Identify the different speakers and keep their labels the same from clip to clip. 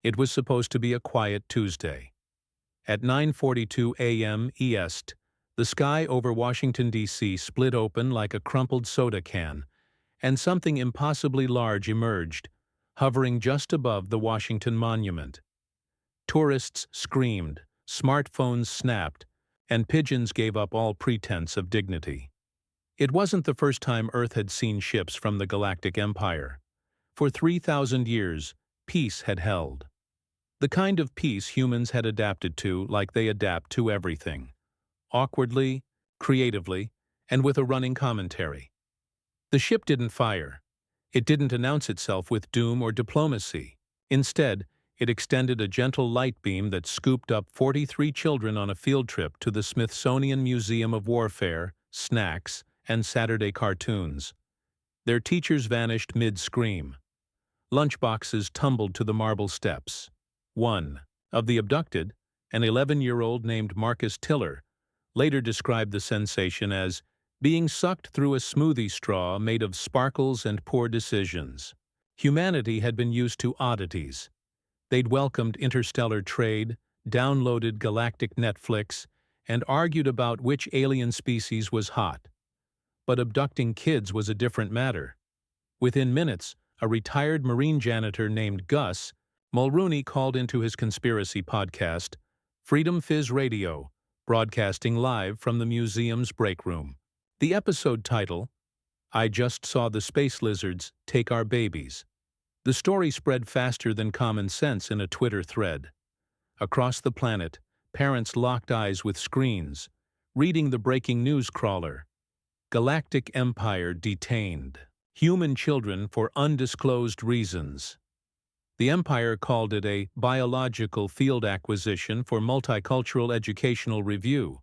Speaker 1: It was supposed to be a quiet Tuesday. At 9:42 a.m. EST, the sky over Washington, D.C. split open like a crumpled soda can, and something impossibly large emerged, hovering just above the Washington Monument. Tourists screamed, smartphones snapped, and pigeons gave up all pretense of dignity. It wasn't the first time Earth had seen ships from the Galactic Empire. For 3,000 years, peace had held. The kind of peace humans had adapted to like they adapt to everything. Awkwardly, creatively, and with a running commentary. The ship didn't fire. It didn't announce itself with doom or diplomacy. Instead, it extended a gentle light beam that scooped up 43 children on a field trip to the Smithsonian Museum of Warfare, snacks, and Saturday cartoons. Their teachers vanished mid-scream. Lunchboxes tumbled to the marble steps. One of the abducted, an 11-year-old named Marcus Tiller, later described the sensation as being sucked through a smoothie straw made of sparkles and poor decisions. Humanity had been used to oddities. They'd welcomed interstellar trade, downloaded Galactic Netflix, and argued about which alien species was hot. But abducting kids was a different matter. Within minutes, a retired Marine janitor named Gus Mulrooney called into his conspiracy podcast, Freedom Fizz Radio, broadcasting live from the museum's break room. The episode title, I Just Saw the Space Lizards Take Our Babies. The story spread faster than common sense in a Twitter thread. Across the planet, parents locked eyes with screens, reading the breaking news crawler. Galactic Empire detained. Human children for undisclosed reasons. The Empire called it a biological field acquisition for multicultural educational review.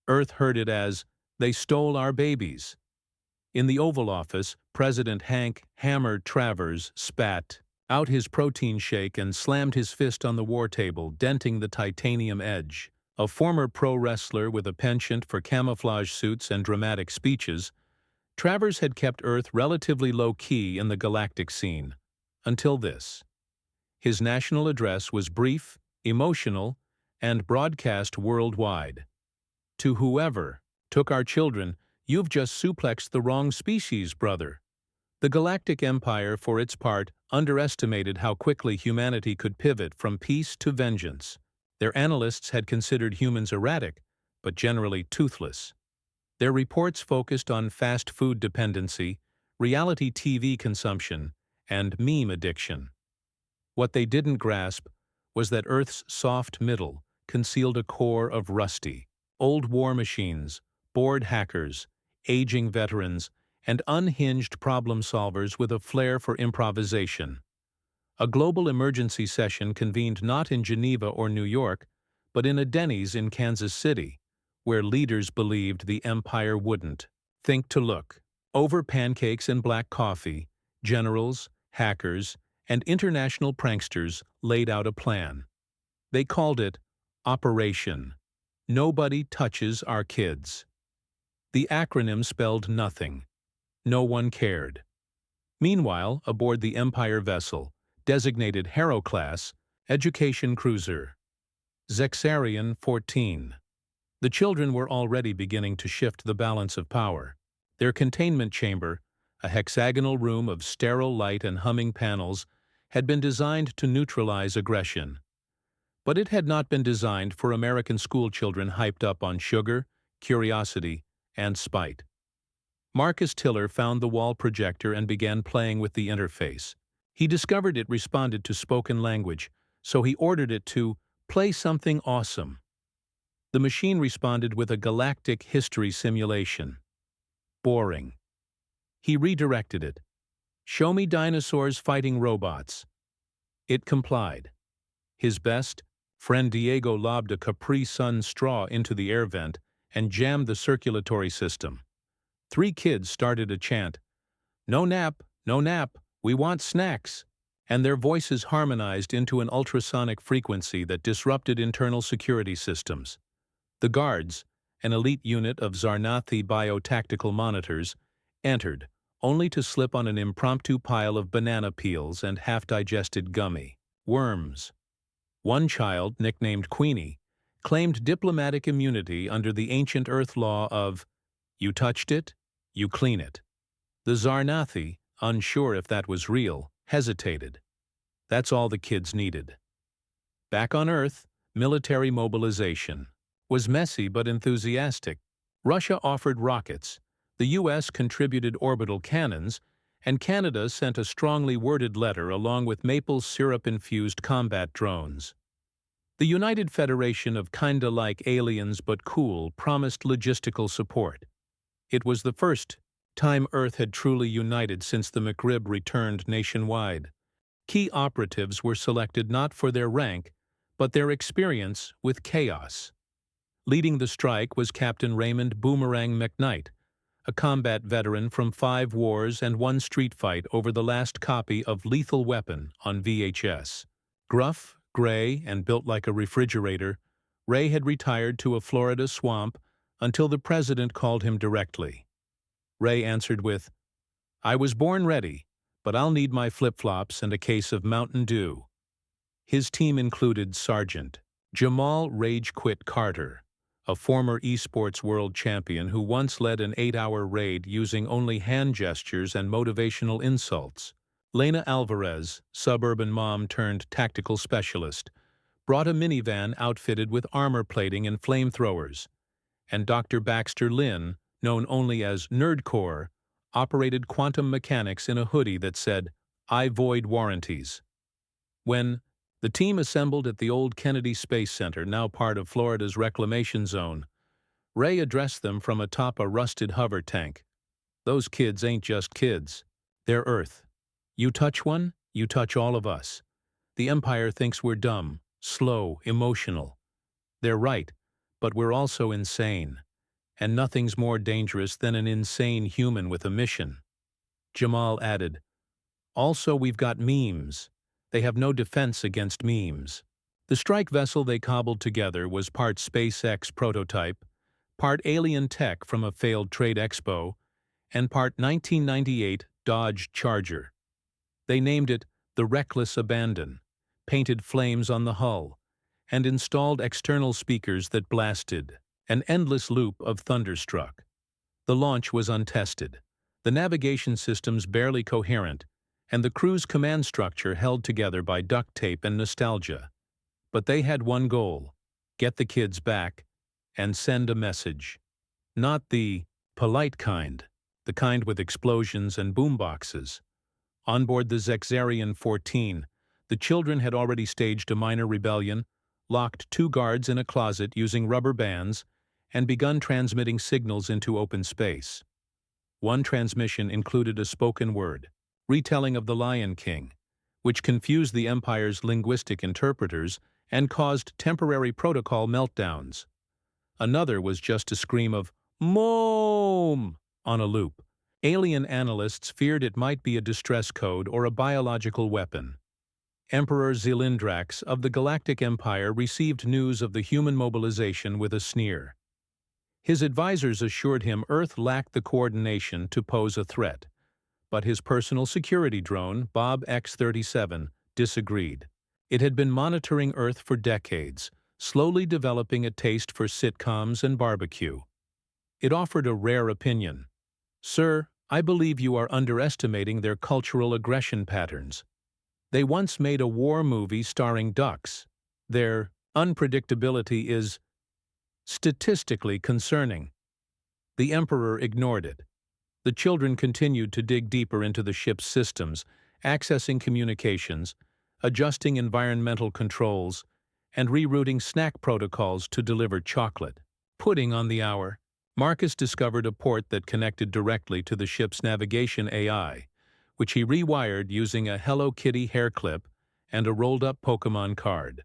Speaker 1: Earth heard it as, they stole our babies. In the Oval Office, President Hank "Hammer" Travers spat out his protein shake and slammed his fist on the war table, denting the titanium edge. A former pro wrestler with a penchant for camouflage suits and dramatic speeches, Travers had kept Earth relatively low-key in the galactic scene. Until this. His national address was brief, emotional, and broadcast worldwide. To whoever took our children, you've just suplexed the wrong species, brother. The Galactic Empire, for its part, underestimated how quickly humanity could pivot from peace to vengeance. Their analysts had considered humans erratic, but generally toothless. Their reports focused on fast food dependency, reality TV consumption, and meme addiction. What they didn't grasp was that Earth's soft middle concealed a core of rusty, old war machines, bored hackers, aging veterans, and unhinged problem solvers with a flair for improvisation. A global emergency session convened not in Geneva or New York, but in a Denny's in Kansas City, where leaders believed the empire wouldn't think to look. Over pancakes and black coffee, generals, hackers, and international pranksters laid out a plan. They called it Operation Nobody Touches Our Kids. The acronym spelled nothing. No one cared. Meanwhile, aboard the Empire vessel, designated Harrow class, education cruiser, Zexarian 14. The children were already beginning to shift the balance of power. Their containment chamber, a hexagonal room of sterile light and humming panels, had been designed to neutralize aggression. But it had not been designed for American schoolchildren hyped up on sugar, curiosity, and spite. Marcus Tiller found the wall projector and began playing with the interface. He discovered it responded to spoken language, so he ordered it to play something awesome. The machine responded with a galactic history simulation. Boring. He redirected it. Show me dinosaurs fighting robots. It complied. His best, friend Diego lobbed a Capri Sun straw into the air vent and jammed the circulatory system. 3 kids started a chant, "No nap, no nap, we want snacks," and their voices harmonized into an ultrasonic frequency that disrupted internal security systems. The guards, an elite unit of Zarnathi biotactical monitors, entered, only to slip on an impromptu pile of banana peels and half-digested gummy. worms. One child, nicknamed Queenie, claimed diplomatic immunity under the ancient Earth law of, you touched it, you clean it. The Zarnathi, unsure if that was real, hesitated. That's all the kids needed. Back on Earth, military mobilization was messy but enthusiastic. Russia offered rockets, the U.S. contributed orbital cannons, and Canada sent a strongly worded letter along with maple syrup-infused combat drones. The United Federation of kinda-like aliens but cool promised logistical support. It was the first time Earth had truly united since the McRib returned nationwide. Key operatives were selected not for their rank, but their experience with chaos. Leading the strike was Captain Raymond Boomerang McKnight, a combat veteran from 5 wars and 1 street fight over the last copy of Lethal Weapon on VHS. Gruff, gray, and built like a refrigerator, Ray had retired to a Florida swamp until the president called him directly. Ray answered with, "I was born ready, but I'll need my flip-flops and a case of Mountain Dew." His team included Sergeant Jamal Rage Quit Carter, a former esports world champion who once led an 8-hour raid using only hand gestures and motivational insults. Lena Alvarez, suburban mom turned tactical specialist, brought a minivan outfitted with armor plating and flamethrowers, and Dr. Baxter Lynn, known only as Nerdcore, operated quantum mechanics in a hoodie that said, "I void warranties." When the team assembled at the old Kennedy Space Center, now part of Florida's reclamation zone, Ray addressed them from atop a rusted hover tank. "Those kids ain't just kids. They're Earth. You touch one, you touch all of us. The Empire thinks we're dumb, slow, emotional. They're right, but we're also insane. And nothing's more dangerous than an insane human with a mission." Jamal added, "Also, we've got memes. They have no defense against memes." The strike vessel they cobbled together was part SpaceX prototype, part alien tech from a failed trade expo, and part 1998 Dodge Charger. They named it the Reckless Abandon, painted flames on the hull, and installed external speakers that blasted an endless loop of Thunderstruck. The launch was untested, the navigation systems barely coherent, and the crew's command structure held together by duct tape and nostalgia. But they had one goal: get the kids back and send a message. Not the polite kind, the kind with explosions and boomboxes. On board the Zexarian 14, the children had already staged a minor rebellion, locked 2 guards in a closet using rubber bands, and begun transmitting signals into open space. One transmission included a spoken word, retelling of The Lion King, which confused the Empire's linguistic interpreters and caused temporary protocol meltdowns. Another was just a scream of "Mom!" on a loop. Alien analysts feared it might be a distress code or a biological weapon. Emperor Zelindrax of the Galactic Empire received news of the human mobilization with a sneer. His advisors assured him Earth lacked the coordination to pose a threat, but his personal security drone, Bob X-37, disagreed. It had been monitoring Earth for decades, slowly developing a taste for sitcoms and barbecue. It offered a rare opinion. "Sir, I believe you are underestimating their cultural aggression patterns. They once made a war movie starring ducks. Their unpredictability is statistically concerning." The Emperor ignored it. The children continued to dig deeper into the ship's systems, accessing communications, adjusting environmental controls, and rerouting snack protocols to deliver chocolate. Pudding on the hour, Marcus discovered a port that connected directly to the ship's navigation AI, which he rewired using a Hello Kitty hair clip and a rolled-up Pokémon card.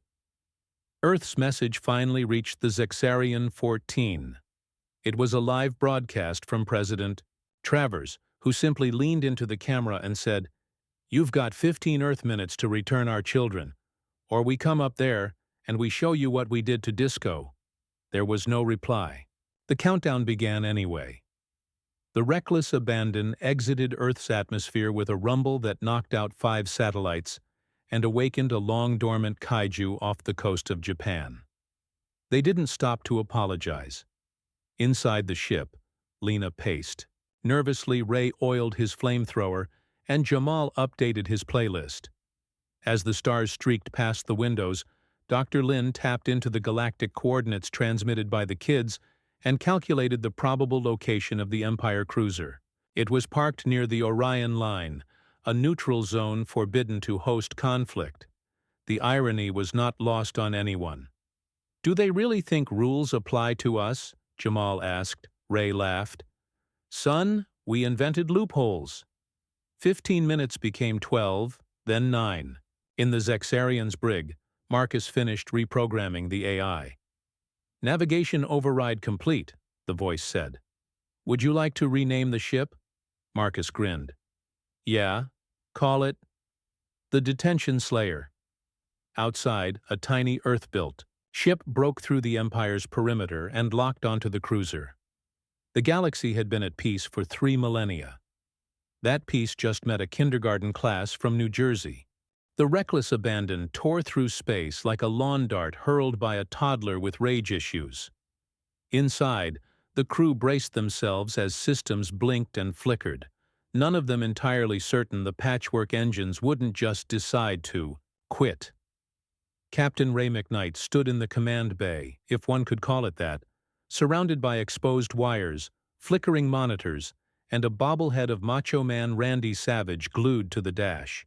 Speaker 1: Earth's message finally reached the Zexarian 14. It was a live broadcast from President Travers, who simply leaned into the camera and said, "You've got 15 Earth minutes to return our children, or we come up there and we show you what we did to Disco." There was no reply. The countdown began anyway. The Reckless Abandon exited Earth's atmosphere with a rumble that knocked out 5 satellites and awakened a long-dormant kaiju off the coast of Japan. They didn't stop to apologize. Inside the ship, Lena paced. Nervously, Ray oiled his flamethrower, and Jamal updated his playlist. As the stars streaked past the windows, Dr. Lin tapped into the galactic coordinates transmitted by the kids and calculated the probable location of the Empire cruiser. It was parked near the Orion Line, a neutral zone forbidden to host conflict. The irony was not lost on anyone. "Do they really think rules apply to us?" Jamal asked. Ray laughed. "Son, we invented loopholes." 15 minutes became 12, then 9. In the Zexarian's brig, Marcus finished reprogramming the AI. "Navigation override complete," the voice said. "Would you like to rename the ship?" Marcus grinned. "Yeah. Call it the Detention Slayer." Outside, a tiny Earth-built ship broke through the Empire's perimeter and locked onto the cruiser. The galaxy had been at peace for 3 millennia. That peace just met a kindergarten class from New Jersey. The reckless abandon tore through space like a lawn dart hurled by a toddler with rage issues. Inside, the crew braced themselves as systems blinked and flickered, none of them entirely certain the patchwork engines wouldn't just decide to quit. Captain Ray McKnight stood in the command bay, if one could call it that, surrounded by exposed wires, flickering monitors, and a bobblehead of Macho Man Randy Savage glued to the dash.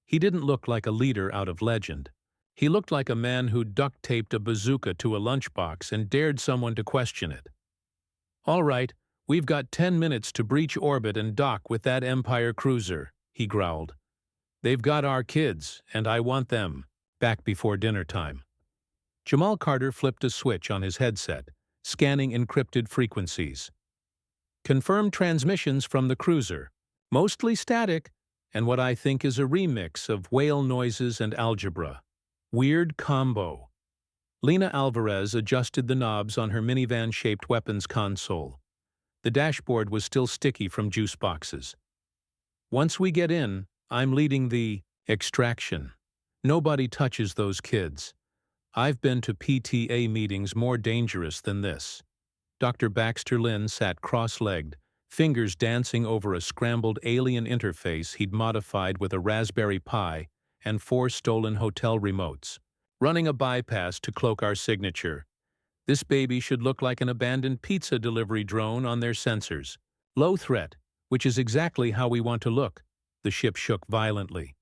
Speaker 1: He didn't look like a leader out of legend. He looked like a man who duct-taped a bazooka to a lunchbox and dared someone to question it. "All right, we've got 10 minutes to breach orbit and dock with that Empire cruiser," he growled. "They've got our kids, and I want them back before dinner time." Jamal Carter flipped a switch on his headset, scanning encrypted frequencies. "Confirmed transmissions from the cruiser, mostly static, and what I think is a remix of whale noises and algebra. Weird combo." Lena Alvarez adjusted the knobs on her minivan-shaped weapons console. The dashboard was still sticky from juice boxes. "Once we get in, I'm leading the extraction. Nobody touches those kids. I've been to PTA meetings more dangerous than this." Dr. Baxter Lin sat cross-legged, fingers dancing over a scrambled alien interface he'd modified with a Raspberry Pi and 4 stolen hotel remotes. "Running a bypass to cloak our signature. This baby should look like an abandoned pizza delivery drone on their sensors. Low threat, which is exactly how we want to look." The ship shook violently.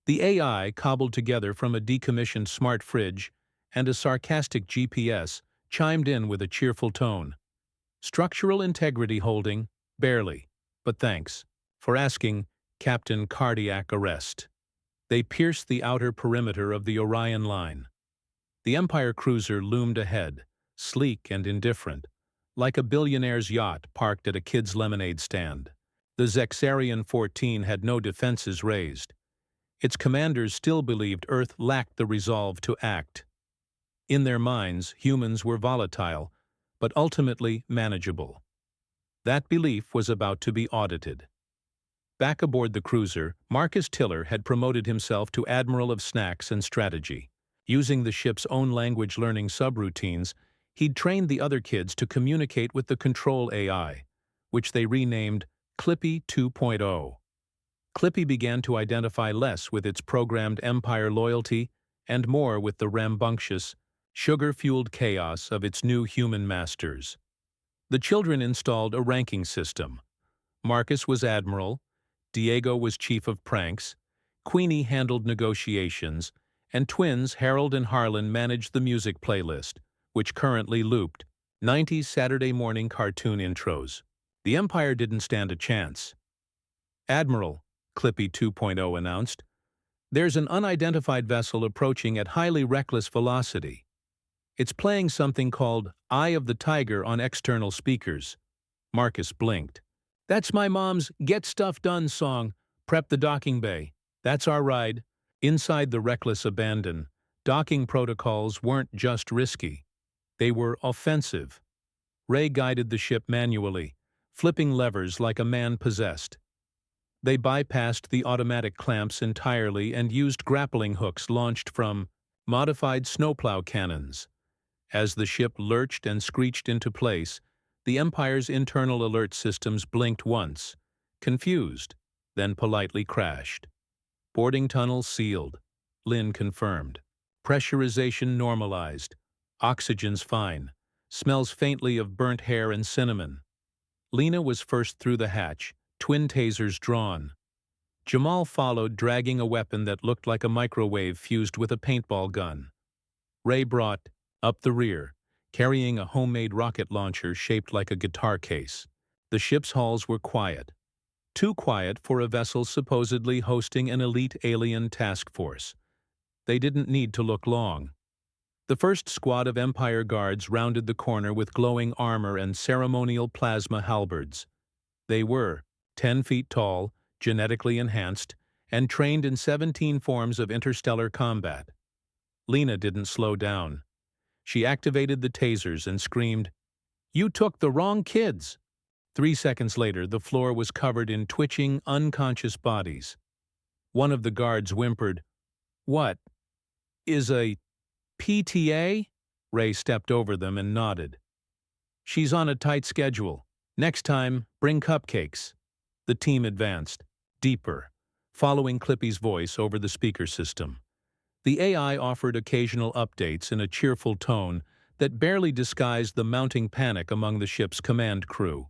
Speaker 1: The AI, cobbled together from a decommissioned smart fridge and a sarcastic GPS, chimed in with a cheerful tone. "Structural integrity holding, barely, but thanks for asking, Captain Cardiac Arrest." They pierced the outer perimeter of the Orion Line. The Empire cruiser loomed ahead, sleek and indifferent, like a billionaire's yacht parked at a kid's lemonade stand. The Zexarian 14 had no defenses raised. Its commanders still believed Earth lacked the resolve to act. In their minds, humans were volatile, but ultimately manageable. That belief was about to be audited. Back aboard the cruiser, Marcus Tiller had promoted himself to Admiral of Snacks and Strategy. Using the ship's own language learning subroutines, he'd trained the other kids to communicate with the control AI, which they renamed Clippy 2.0. Clippy began to identify less with its programmed Empire loyalty and more with the rambunctious, sugar-fueled chaos of its new human masters. The children installed a ranking system. Marcus was Admiral, Diego was Chief of Pranks, Queenie handled negotiations, and twins Harold and Harlan managed the music playlist, which currently looped 90s Saturday morning cartoon intros. The Empire didn't stand a chance. "Admiral," Clippy 2.0 announced, "there's an unidentified vessel approaching at highly reckless velocity. It's playing something called Eye of the Tiger on external speakers." Marcus blinked. "That's my mom's Get Stuff Done song, Prep the Docking Bay. That's our ride." Inside the reckless abandon, docking protocols weren't just risky. They were offensive. Ray guided the ship manually, flipping levers like a man possessed. They bypassed the automatic clamps entirely and used grappling hooks launched from modified snowplow cannons. As the ship lurched and screeched into place, the Empire's internal alert systems blinked once, confused, then politely crashed. Boarding tunnel sealed, Lynn confirmed. Pressurization normalized. Oxygen's fine. Smells faintly of burnt hair and cinnamon. Lena was first through the hatch, twin tasers drawn. Jamal followed, dragging a weapon that looked like a microwave fused with a paintball gun. Ray brought up the rear, carrying a homemade rocket launcher shaped like a guitar case. The ship's halls were quiet. Too quiet for a vessel supposedly hosting an elite alien task force. They didn't need to look long. The first squad of Empire guards rounded the corner with glowing armor and ceremonial plasma halberds. They were 10 feet tall, genetically enhanced, and trained in 17 forms of interstellar combat. Lena didn't slow down. She activated the tasers and screamed, "You took the wrong kids!" 3 seconds later, the floor was covered in twitching, unconscious bodies. One of the guards whimpered, "What? Is a PTA?" Ray stepped over them and nodded. "She's on a tight schedule. Next time, bring cupcakes." The team advanced, deeper, following Clippy's voice over the speaker system. The AI offered occasional updates in a cheerful tone that barely disguised the mounting panic among the ship's command crew.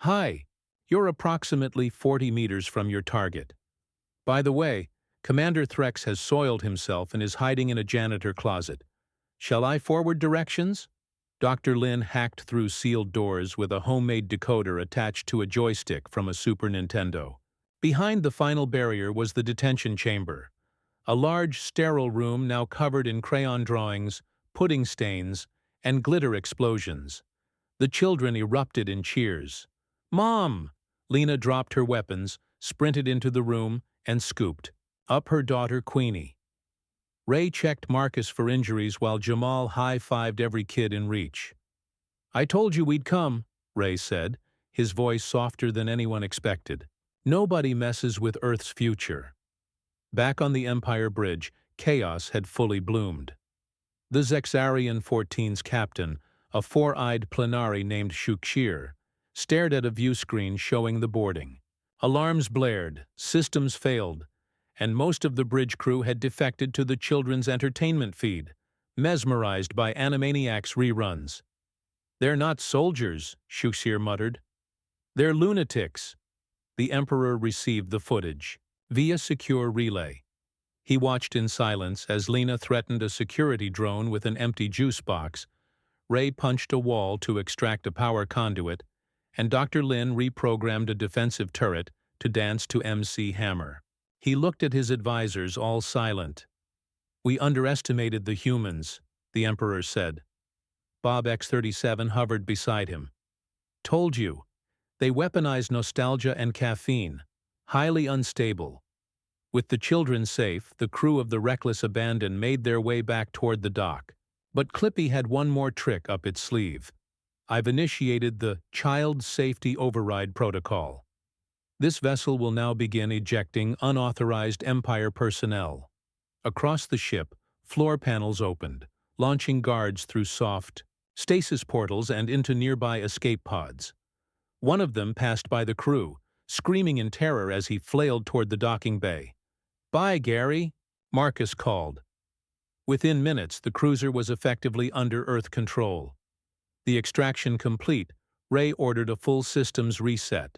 Speaker 1: "Hi, you're approximately 40 meters from your target. By the way, Commander Threx has soiled himself and is hiding in a janitor closet. Shall I forward directions?" Dr. Lin hacked through sealed doors with a homemade decoder attached to a joystick from a Super Nintendo. Behind the final barrier was the detention chamber, a large, sterile room now covered in crayon drawings, pudding stains, and glitter explosions. The children erupted in cheers. "Mom!" Lena dropped her weapons, sprinted into the room, and scooped up her daughter Queenie. Ray checked Marcus for injuries while Jamal high-fived every kid in reach. "I told you we'd come," Ray said, his voice softer than anyone expected. "Nobody messes with Earth's future." Back on the Empire Bridge, chaos had fully bloomed. The Zexarian 14's captain, a four-eyed planari named Shukshir, stared at a view screen showing the boarding. Alarms blared, systems failed, and most of the bridge crew had defected to the children's entertainment feed, mesmerized by Animaniacs reruns. "They're not soldiers," Shukshir muttered. "They're lunatics." The Emperor received the footage via secure relay. He watched in silence as Lena threatened a security drone with an empty juice box, Ray punched a wall to extract a power conduit, and Dr. Lin reprogrammed a defensive turret to dance to MC Hammer. He looked at his advisors, all silent. "We underestimated the humans," the Emperor said. Bob X-37 hovered beside him. "Told you. They weaponized nostalgia and caffeine. Highly unstable." With the children safe, the crew of the reckless abandon made their way back toward the dock. But Clippy had one more trick up its sleeve. "I've initiated the Child Safety Override Protocol. This vessel will now begin ejecting unauthorized Empire personnel." Across the ship, floor panels opened, launching guards through soft stasis portals and into nearby escape pods. One of them passed by the crew, screaming in terror as he flailed toward the docking bay. "Bye, Gary," Marcus called. Within minutes, the cruiser was effectively under Earth control. The extraction complete, Ray ordered a full systems reset.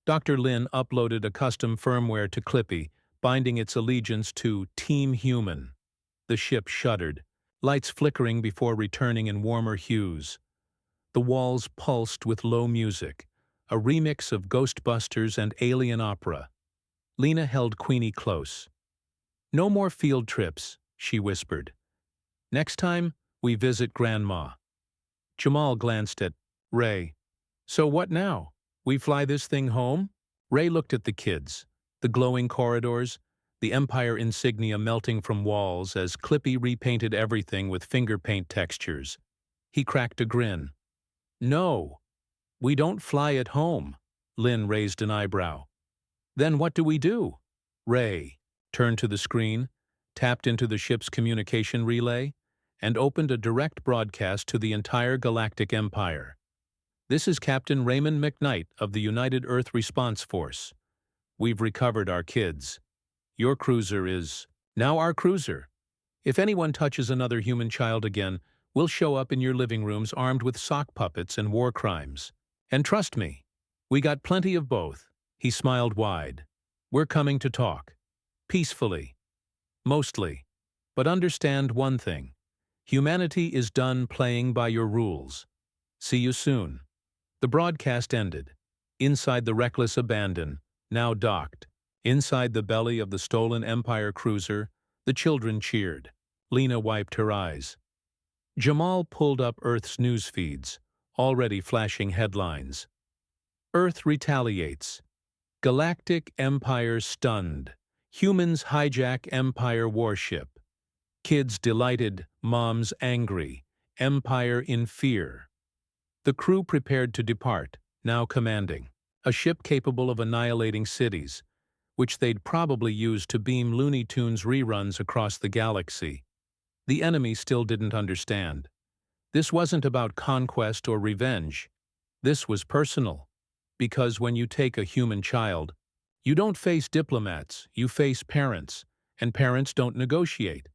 Speaker 1: Dr. Lin uploaded a custom firmware to Clippy, binding its allegiance to Team Human. The ship shuddered, lights flickering before returning in warmer hues. The walls pulsed with low music, a remix of Ghostbusters and Alien Opera. Lena held Queenie close. "No more field trips," she whispered. "Next time, we visit Grandma." Jamal glanced at Ray. "So what now? We fly this thing home?" Ray looked at the kids, the glowing corridors, the Empire insignia melting from walls as Clippy repainted everything with finger paint textures. He cracked a grin. "No, we don't fly it home." Lynn raised an eyebrow. Then what do we do? Ray turned to the screen, tapped into the ship's communication relay, and opened a direct broadcast to the entire Galactic Empire. This is Captain Raymond McKnight of the United Earth Response Force. We've recovered our kids. Your cruiser is now our cruiser. If anyone touches another human child again, we'll show up in your living rooms armed with sock puppets and war crimes. And trust me, we got plenty of both. He smiled wide. We're coming to talk. Peacefully. Mostly. But understand one thing. Humanity is done playing by your rules. See you soon. The broadcast ended. Inside the reckless abandon, now docked. Inside the belly of the stolen Empire cruiser, the children cheered. Lena wiped her eyes. Jamal pulled up Earth's news feeds, already flashing headlines. Earth retaliates. Galactic Empire stunned. Humans hijack Empire warship. Kids delighted, moms angry. Empire in fear. The crew prepared to depart, now commanding. A ship capable of annihilating cities, which they'd probably use to beam Looney Tunes reruns across the galaxy. The enemy still didn't understand. This wasn't about conquest or revenge. This was personal. Because when you take a human child, you don't face diplomats, you face parents, and parents don't negotiate.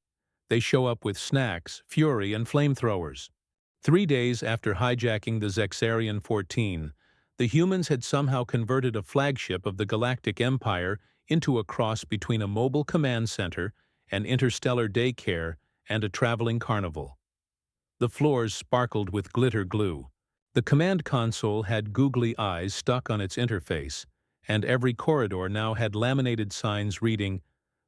Speaker 1: They show up with snacks, fury, and flamethrowers. 3 days after hijacking the Zexarian 14, the humans had somehow converted a flagship of the Galactic Empire into a cross between a mobile command center, an interstellar daycare, and a traveling carnival. The floors sparkled with glitter glue. The command console had googly eyes stuck on its interface, and every corridor now had laminated signs reading,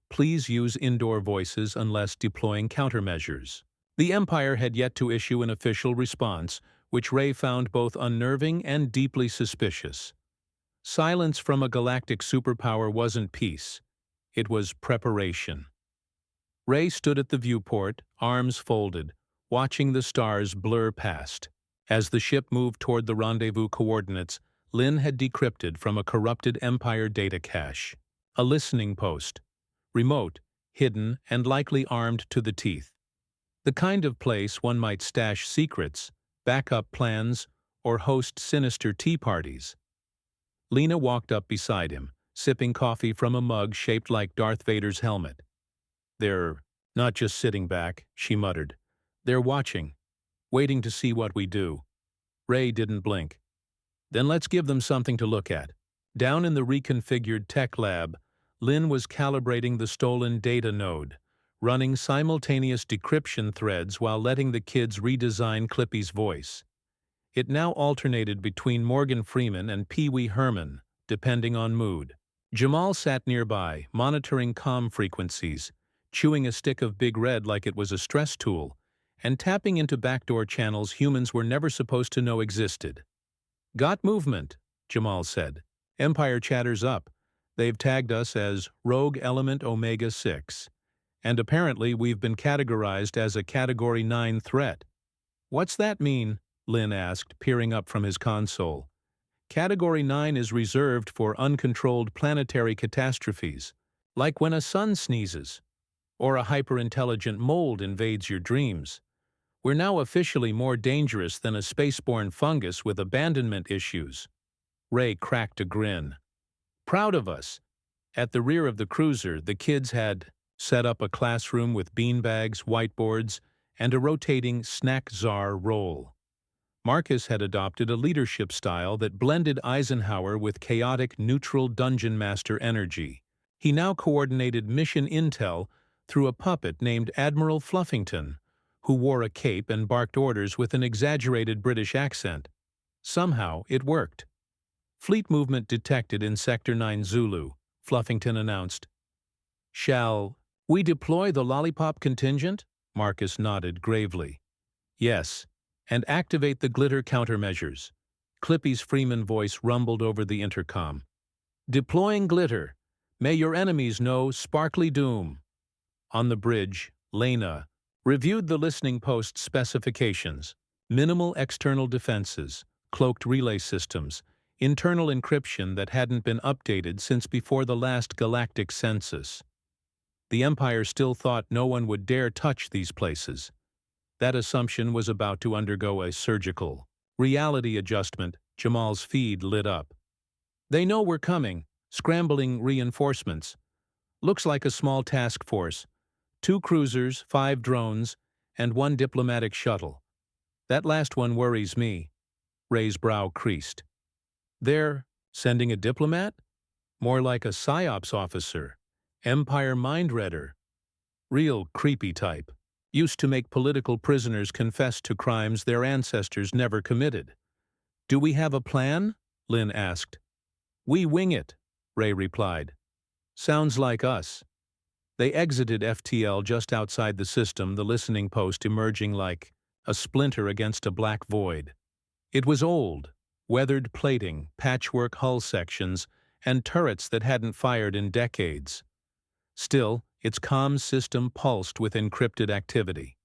Speaker 1: "Please use indoor voices unless deploying countermeasures." The Empire had yet to issue an official response, which Ray found both unnerving and deeply suspicious. Silence from a galactic superpower wasn't peace. It was preparation. Ray stood at the viewport, arms folded, watching the stars blur past. As the ship moved toward the rendezvous coordinates, Lynn had decrypted from a corrupted Empire data cache. A listening post. Remote, hidden, and likely armed to the teeth. The kind of place one might stash secrets, backup plans, or host sinister tea parties. Lena walked up beside him, sipping coffee from a mug shaped like Darth Vader's helmet. "They're not just sitting back," she muttered. "They're watching, waiting to see what we do." Ray didn't blink. "Then let's give them something to look at." Down in the reconfigured tech lab, Lynn was calibrating the stolen data node, running simultaneous decryption threads while letting the kids redesign Clippy's voice. It now alternated between Morgan Freeman and Pee Wee Herman, depending on mood. Jamal sat nearby, monitoring comm frequencies, chewing a stick of Big Red like it was a stress tool, and tapping into backdoor channels humans were never supposed to know existed. "Got movement," Jamal said. "Empire chatter's up. They've tagged us as Rogue Element Omega 6. And apparently we've been categorized as a Category 9 threat." "What's that mean?" Lynn asked, peering up from his console. "Category 9 is reserved for uncontrolled planetary catastrophes, like when a sun sneezes, or a hyper-intelligent mold invades your dreams. We're now officially more dangerous than a spaceborne fungus with abandonment issues." Ray cracked a grin. "Proud of us." At the rear of the cruiser, the kids had set up a classroom with beanbags, whiteboards, and a rotating snack czar roll. Marcus had adopted a leadership style that blended Eisenhower with chaotic neutral dungeon master energy. He now coordinated mission intel through a puppet named Admiral Fluffington, who wore a cape and barked orders with an exaggerated British accent. Somehow, it worked. "Fleet movement detected in Sector 9 Zulu," Fluffington announced. "Shall we deploy the Lollipop contingent?" Marcus nodded gravely. "Yes, and activate the glitter countermeasures." Clippy's Freeman voice rumbled over the intercom. "Deploying glitter. May your enemies know sparkly doom." On the bridge, Lena reviewed the listening post specifications. Minimal external defenses, cloaked relay systems, internal encryption that hadn't been updated since before the last galactic census. The Empire still thought no one would dare touch these places. That assumption was about to undergo a surgical reality adjustment. Jamal's feed lit up. They know we're coming, scrambling reinforcements. Looks like a small task force. 2 cruisers, 5 drones, and 1 diplomatic shuttle. That last one worries me. Ray's brow creased. They're sending a diplomat? More like a PSYOPs officer. Empire mind reader. Real creepy type. Used to make political prisoners confess to crimes their ancestors never committed. Do we have a plan? Lynn asked. We wing it, Ray replied. Sounds like us. They exited FTL just outside the system, the listening post emerging like a splinter against a black void. It was old, weathered plating, patchwork hull sections, and turrets that hadn't fired in decades. Still, its comms system pulsed with encrypted activity.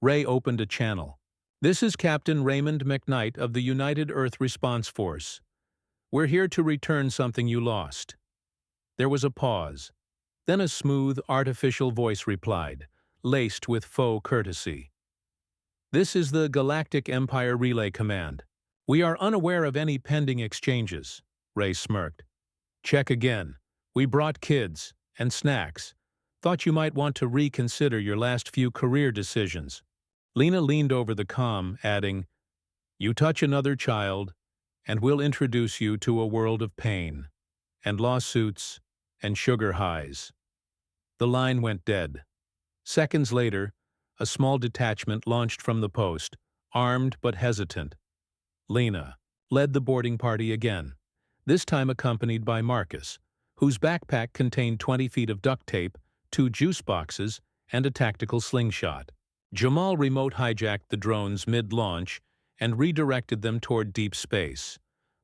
Speaker 1: Ray opened a channel. This is Captain Raymond McKnight of the United Earth Response Force. We're here to return something you lost. There was a pause. Then a smooth, artificial voice replied, laced with faux courtesy. This is the Galactic Empire Relay Command. We are unaware of any pending exchanges, Ray smirked. Check again. We brought kids and snacks. Thought you might want to reconsider your last few career decisions. Lena leaned over the comm, adding, You touch another child, and we'll introduce you to a world of pain, and lawsuits, and sugar highs. The line went dead. Seconds later, a small detachment launched from the post, armed but hesitant. Lena led the boarding party again, this time accompanied by Marcus, whose backpack contained 20 feet of duct tape, 2 juice boxes, and a tactical slingshot. Jamal remote hijacked the drones mid-launch and redirected them toward deep space,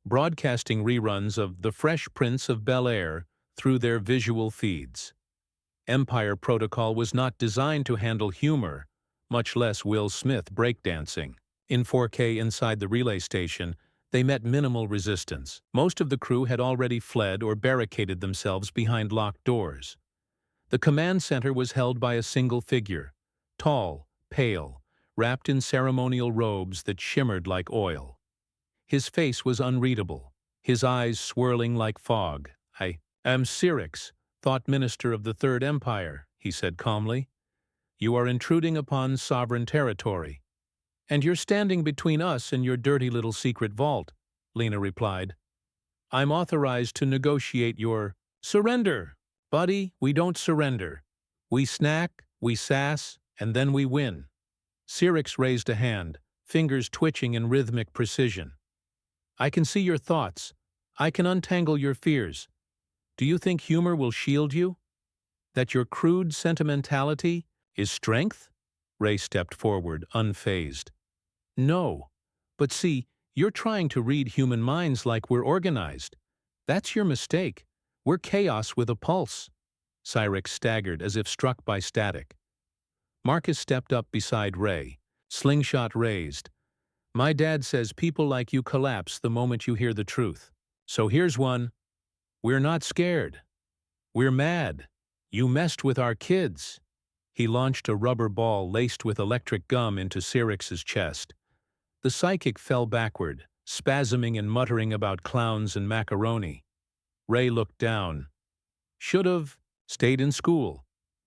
Speaker 1: broadcasting reruns of The Fresh Prince of Bel-Air through their visual feeds. Empire protocol was not designed to handle humor, much less Will Smith breakdancing. In 4K inside the relay station, they met minimal resistance. Most of the crew had already fled or barricaded themselves behind locked doors. The command center was held by a single figure, tall, pale, wrapped in ceremonial robes that shimmered like oil. His face was unreadable, his eyes swirling like fog. I am Cyrix, Thought Minister of the Third Empire, he said calmly. You are intruding upon sovereign territory. And you're standing between us and your dirty little secret vault, Lena replied. I'm authorized to negotiate your surrender. Buddy, we don't surrender. We snack, we sass, and then we win. Cyrix raised a hand, fingers twitching in rhythmic precision. I can see your thoughts. I can untangle your fears. Do you think humor will shield you? That your crude sentimentality is strength? Ray stepped forward, unfazed. No. But see, you're trying to read human minds like we're organized. That's your mistake. We're chaos with a pulse. Cyrix staggered as if struck by static. Marcus stepped up beside Ray, slingshot raised. My dad says people like you collapse the moment you hear the truth. So here's one. We're not scared. We're mad. You messed with our kids. He launched a rubber ball laced with electric gum into Cyrix's chest. The psychic fell backward, spasming and muttering about clowns and macaroni. Ray looked down. Should've stayed in school.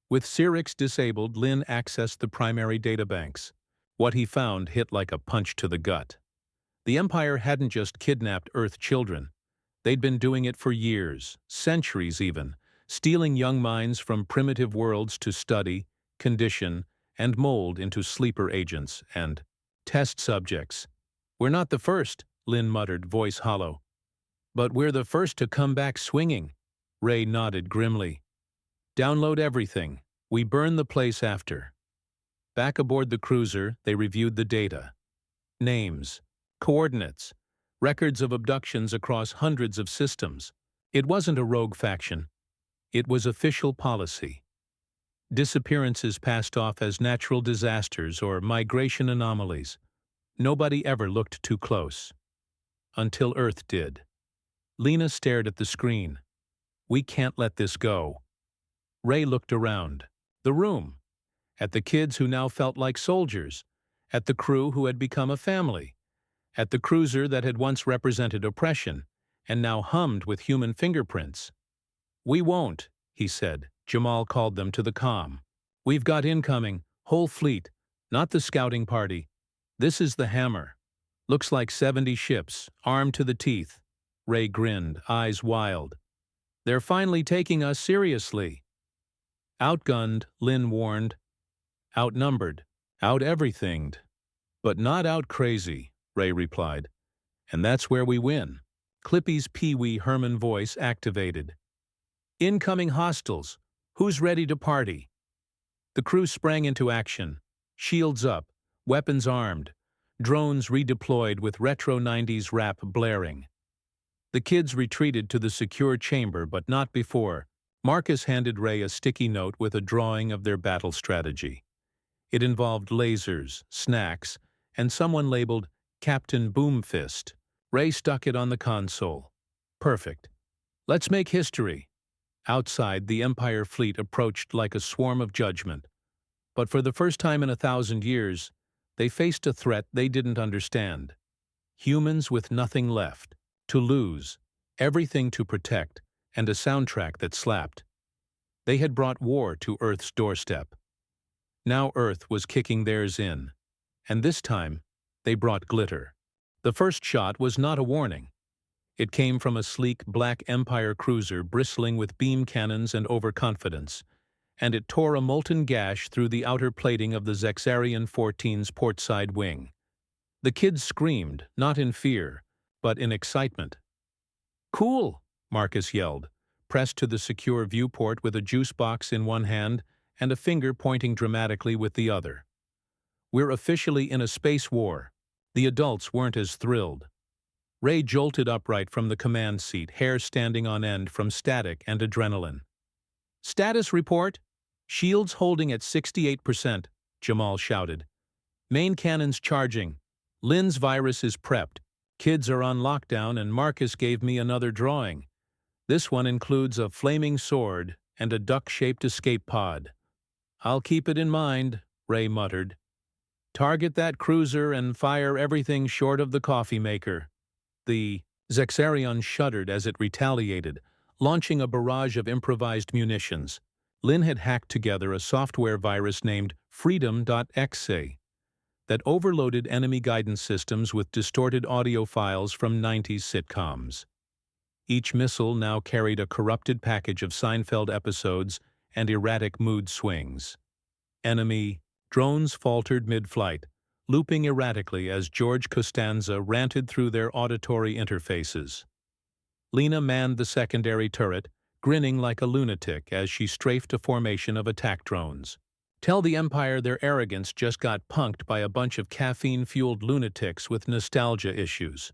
Speaker 1: With Cyrix disabled, Lynn accessed the primary databanks. What he found hit like a punch to the gut. The Empire hadn't just kidnapped Earth children. They'd been doing it for years, centuries even, stealing young minds from primitive worlds to study, condition, and mold into sleeper agents and test subjects. We're not the first, Lynn muttered, voice hollow. But we're the first to come back swinging. Ray nodded grimly. Download everything. We burn the place after. Back aboard the cruiser, they reviewed the data. Names, coordinates, records of abductions across hundreds of systems. It wasn't a rogue faction. It was official policy. Disappearances passed off as natural disasters or migration anomalies. Nobody ever looked too close. Until Earth did. Lena stared at the screen. We can't let this go. Ray looked around. The room. At the kids who now felt like soldiers. At the crew who had become a family. At the cruiser that had once represented oppression, and now hummed with human fingerprints. We won't, he said. Jamal called them to the comm. We've got incoming, whole fleet, not the scouting party. This is the Hammer. Looks like 70 ships, armed to the teeth. Ray grinned, eyes wild. They're finally taking us seriously. Outgunned, Lynn warned. Outnumbered, out-everythinged. But not out-crazy, Ray replied. And that's where we win. Clippy's Pee Wee Herman voice activated. Incoming hostiles. Who's ready to party? The crew sprang into action. Shields up, weapons armed, drones redeployed with retro 90s rap blaring. The kids retreated to the secure chamber, but not before. Marcus handed Ray a sticky note with a drawing of their battle strategy. It involved lasers, snacks, and someone labeled Captain Boomfist. Ray stuck it on the console. Perfect. Let's make history. Outside, the Empire fleet approached like a swarm of judgment. But for the first time in 1,000 years, they faced a threat they didn't understand. Humans with nothing left. To lose, everything to protect, and a soundtrack that slapped. They had brought war to Earth's doorstep. Now Earth was kicking theirs in. And this time, they brought glitter. The first shot was not a warning. It came from a sleek black Empire cruiser bristling with beam cannons and overconfidence, and it tore a molten gash through the outer plating of the Zexarian 14's portside wing. The kids screamed, not in fear, but in excitement. Cool, Marcus yelled, pressed to the secure viewport with a juice box in one hand and a finger pointing dramatically with the other. We're officially in a space war. The adults weren't as thrilled. Ray jolted upright from the command seat, hair standing on end from static and adrenaline. Status report. Shields holding at 68%, Jamal shouted. Main cannons charging. Lynn's virus is prepped. Kids are on lockdown and Marcus gave me another drawing. This one includes a flaming sword and a duck-shaped escape pod. I'll keep it in mind, Ray muttered. Target that cruiser and fire everything short of the coffee maker. The Zexarion shuddered as it retaliated, launching a barrage of improvised munitions. Lynn had hacked together a software virus named Freedom.exe that overloaded enemy guidance systems with distorted audio files from 90s sitcoms. Each missile now carried a corrupted package of Seinfeld episodes and erratic mood swings. Enemy drones faltered mid-flight, looping erratically as George Costanza ranted through their auditory interfaces. Lena manned the secondary turret, grinning like a lunatic as she strafed a formation of attack drones. Tell the Empire their arrogance just got punked by a bunch of caffeine-fueled lunatics with nostalgia issues.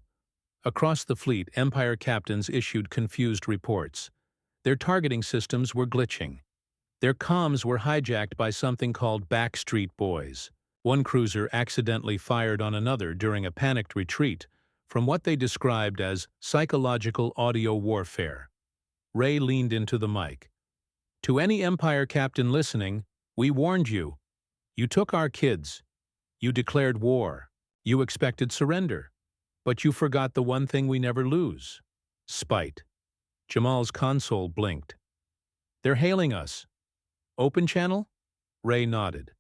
Speaker 1: Across the fleet, Empire captains issued confused reports. Their targeting systems were glitching. Their comms were hijacked by something called Backstreet Boys. One cruiser accidentally fired on another during a panicked retreat from what they described as psychological audio warfare. Ray leaned into the mic. To any Empire captain listening, we warned you. You took our kids. You declared war. You expected surrender. But you forgot the one thing we never lose. Spite. Jamal's console blinked. They're hailing us. Open channel? Ray nodded.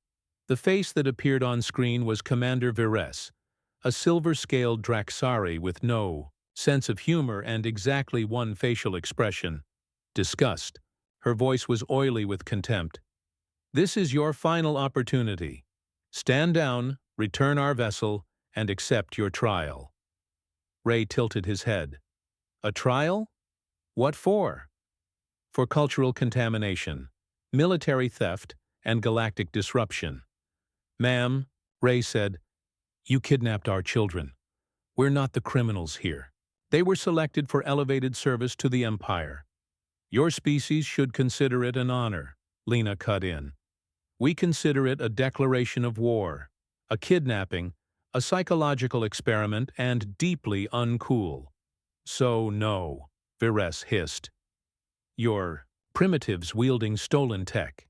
Speaker 1: The face that appeared on screen was Commander Vires, a silver-scaled Draxari with no sense of humor and exactly one facial expression. Disgust. Her voice was oily with contempt. This is your final opportunity. Stand down, return our vessel, and accept your trial. Ray tilted his head. A trial? What for? For cultural contamination, military theft, and galactic disruption. Ma'am, Ray said, you kidnapped our children. We're not the criminals here. They were selected for elevated service to the Empire. Your species should consider it an honor, Lena cut in. We consider it a declaration of war, a kidnapping, a psychological experiment, and deeply uncool. So no. Vires hissed. You're primitives wielding stolen tech.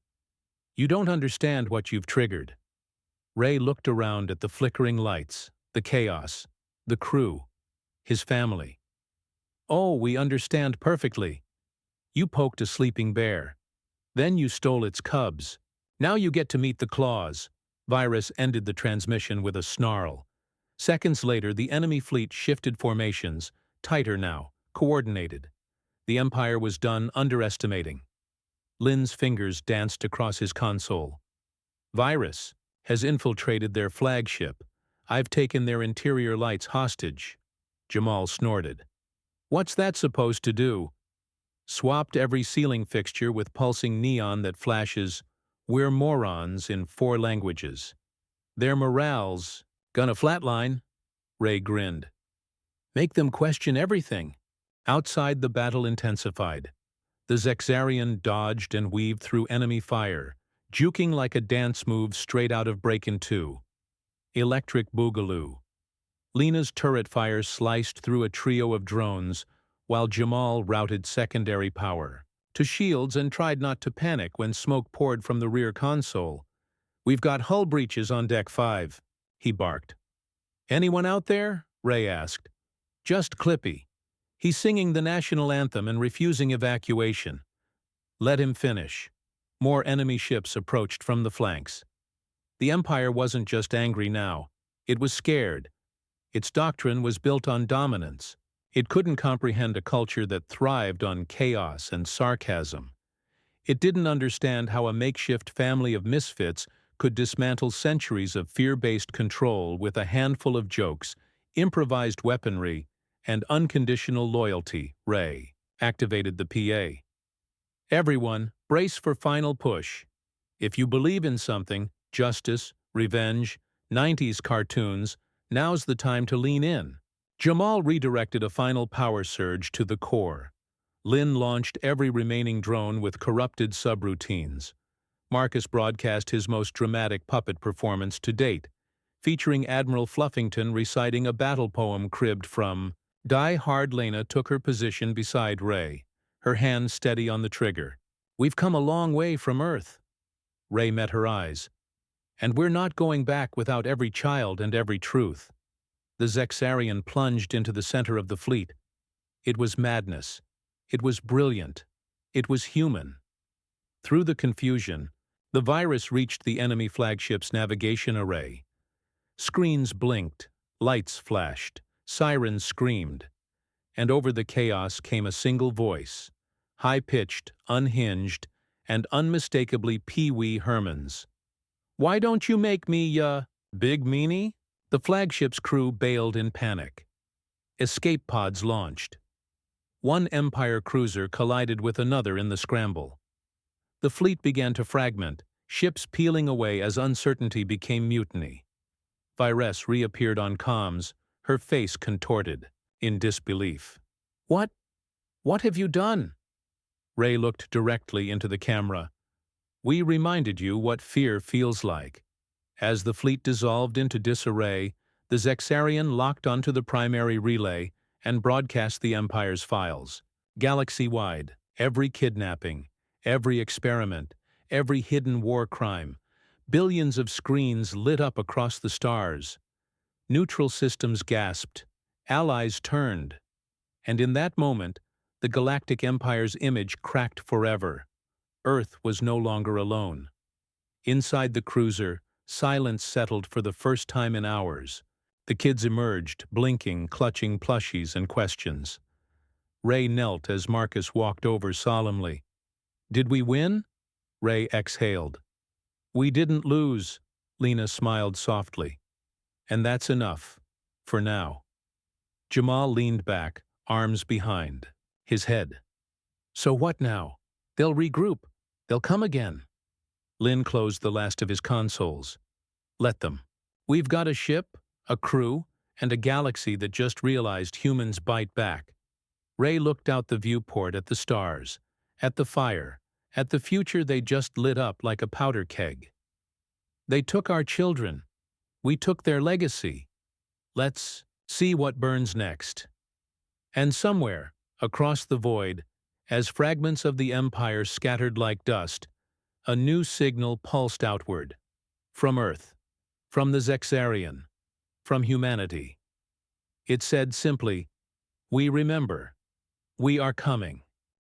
Speaker 1: You don't understand what you've triggered. Ray looked around at the flickering lights, the chaos, the crew, his family. Oh, we understand perfectly. You poked a sleeping bear. Then you stole its cubs. Now you get to meet the claws. Virus ended the transmission with a snarl. Seconds later, the enemy fleet shifted formations, tighter now, coordinated. The Empire was done underestimating. Lin's fingers danced across his console. Virus has infiltrated their flagship. I've taken their interior lights hostage. Jamal snorted. What's that supposed to do? Swapped every ceiling fixture with pulsing neon that flashes, "We're morons" in 4 languages. Their morale's gonna flatline, Ray grinned. Make them question everything. Outside, the battle intensified. The Zexarian dodged and weaved through enemy fire, juking like a dance move straight out of Breakin' 2. Electric Boogaloo. Lena's turret fire sliced through a trio of drones, while Jamal routed secondary power to shields and tried not to panic when smoke poured from the rear console. We've got hull breaches on Deck 5, he barked. Anyone out there? Ray asked. Just Clippy. He's singing the national anthem and refusing evacuation. Let him finish. More enemy ships approached from the flanks. The Empire wasn't just angry now. It was scared. Its doctrine was built on dominance. It couldn't comprehend a culture that thrived on chaos and sarcasm. It didn't understand how a makeshift family of misfits could dismantle centuries of fear-based control with a handful of jokes, improvised weaponry, and unconditional loyalty. Ray activated the PA. Everyone, brace for final push. If you believe in something, justice, revenge, 90s cartoons, now's the time to lean in. Jamal redirected a final power surge to the core. Lin launched every remaining drone with corrupted subroutines. Marcus broadcast his most dramatic puppet performance to date, featuring Admiral Fluffington reciting a battle poem cribbed from Die Hard. Lena took her position beside Ray, her hand steady on the trigger. We've come a long way from Earth. Ray met her eyes. And we're not going back without every child and every truth. The Zexarian plunged into the center of the fleet. It was madness. It was brilliant. It was human. Through the confusion, the virus reached the enemy flagship's navigation array. Screens blinked, lights flashed, sirens screamed, and over the chaos came a single voice, high-pitched, unhinged, and unmistakably Pee Wee Herman's. Why don't you make me, big meanie? The flagship's crew bailed in panic. Escape pods launched. One Empire cruiser collided with another in the scramble. The fleet began to fragment, ships peeling away as uncertainty became mutiny. Vires reappeared on comms, her face contorted, in disbelief. What have you done? Ray looked directly into the camera. We reminded you what fear feels like. As the fleet dissolved into disarray, the Zexarian locked onto the primary relay and broadcast the Empire's files. Galaxy-wide, every kidnapping, every experiment, every hidden war crime. Billions of screens lit up across the stars. Neutral systems gasped. Allies turned. And in that moment, the Galactic Empire's image cracked forever. Earth was no longer alone. Inside the cruiser, silence settled for the first time in hours. The kids emerged, blinking, clutching plushies and questions. Ray knelt as Marcus walked over solemnly. Did we win? Ray exhaled. We didn't lose, Lena smiled softly. And that's enough. For now. Jamal leaned back, arms behind, his head. So what now? They'll regroup. They'll come again. Lin closed the last of his consoles. Let them. We've got a ship, a crew, and a galaxy that just realized humans bite back. Ray looked out the viewport at the stars, at the fire, at the future they just lit up like a powder keg. They took our children. We took their legacy. Let's see what burns next. And somewhere, Across the void, as fragments of the Empire scattered like dust, a new signal pulsed outward. From Earth, from the Zexarian, from humanity. It said simply, "We remember. We are coming."